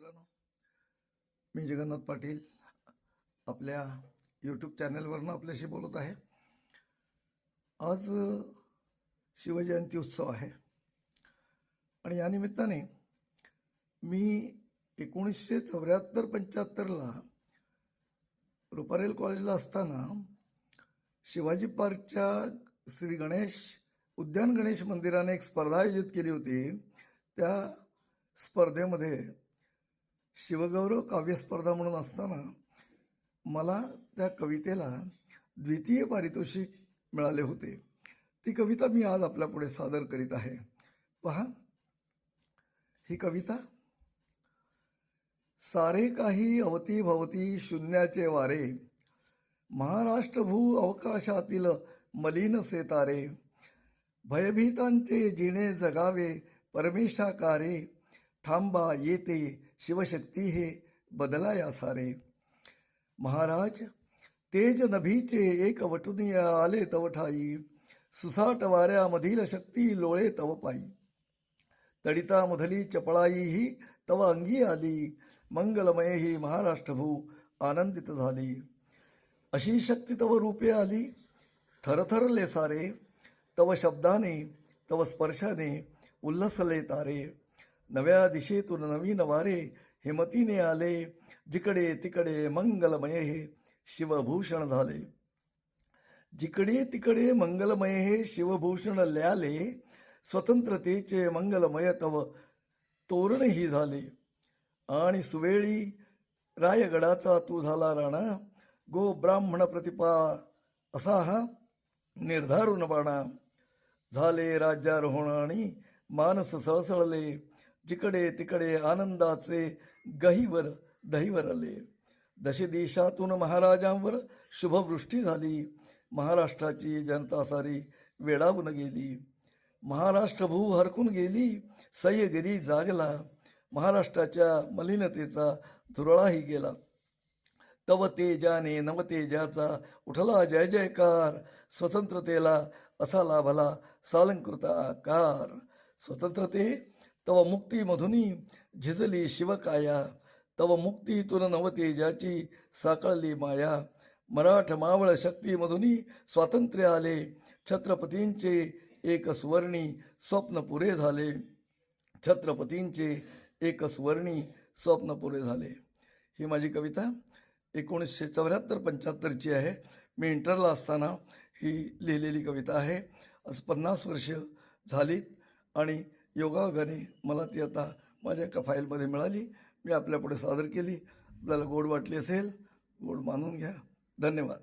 मित्रांनो, मी जगन्नाथ पाटील आपल्या यूट्यूब चॅनलवरनं आपल्याशी बोलत आहे. आज शिवजयंती उत्सव आहे आणि या निमित्ताने मी 1974-75ला रुपारेल कॉलेजला असताना शिवाजी पार्कच्या श्री गणेश उद्यान गणेश मंदिराने एक स्पर्धा आयोजित केली होती. त्या स्पर्धेमध्ये शिवगौरव काव्यस्पर्धा म्हणून असताना मला त्या कवितेला द्वितीय पारितोषिक मिळाले होते. ती कविता मी आज आपल्यापुढे सादर करीत आहे. पहा ही कविता. सारे काही अवती भवती शून्याचे वारे, महाराष्ट्रभू अवकाशातील मलिन सेतारे, भयभीतांचे जिणे जगावे परमेशाकारे, थांबा येते शिवशक्ती हे बदलाया सारे. महाराज तेज नभीचे एक वटुनी आले तव ठाई, सुसाट वाऱ्यामधील शक्ती लोळे तव पायी, तडिता मधली चपळाई ही तव अंगी आली, मंगलमय ही महाराष्ट्रभू आनंदित झाली. अशी शक्ती तव रूपे आली थरथरले सारे, तव शब्दाने तव स्पर्शाने उल्लसले तारे, नव्या दिशेतून नवीन वारे हिमतीने आले, जिकडे तिकडे मंगलमय हे शिवभूषण झाले. जिकडे तिकडे मंगलमय हे शिवभूषण ल्याले, स्वतंत्रतेचे मंगलमय तव तोरणही झाले. आणि सुवेळी रायगडाचा तू झाला राणा, गो ब्राह्मण प्रतिपा असा हा निर्धारून बाणा. झाले राज्यारोहण आणि मानस सळसळले, जिकडे तिकडे आनंदाचे गहिवर दहिवरले. दशदिशातून महाराजांवर शुभवृष्टी झाली, महाराष्ट्राची जनता सारी वेडावून गेली. महाराष्ट्रभू हरकून गेली, सह्यगिरी जागला, महाराष्ट्राच्या मलिनतेचा धुरळाही गेला. तव तेजाने नवतेजाचा उठला जय जयकार, स्वतंत्रतेला असा लाभला सालंकृत आकार. स्वतंत्रते तव मुक्तीमधुनी झिजली शिवकाया, तव मुक्तीतून नवतेजाची साकळली माया. मराठ मावळ शक्तीमधुनी स्वातंत्र्य आले, छत्रपतींचे एक सुवर्णी स्वप्न पुरे झाले. छत्रपतींचे एक सुवर्णी स्वप्न पुरे झाले. ही माझी कविता 1974-75ची आहे. मी इंटरला असताना ही लिहिलेली कविता आहे. आज 50 वर्ष झालीत आणि योगायोगाने मला ती आता माझ्या एका फाईलमध्ये मिळाली. मी आपल्यापुढे सादर केली. आपल्याला गोड वाटली असेल, गोड मानून घ्या. धन्यवाद.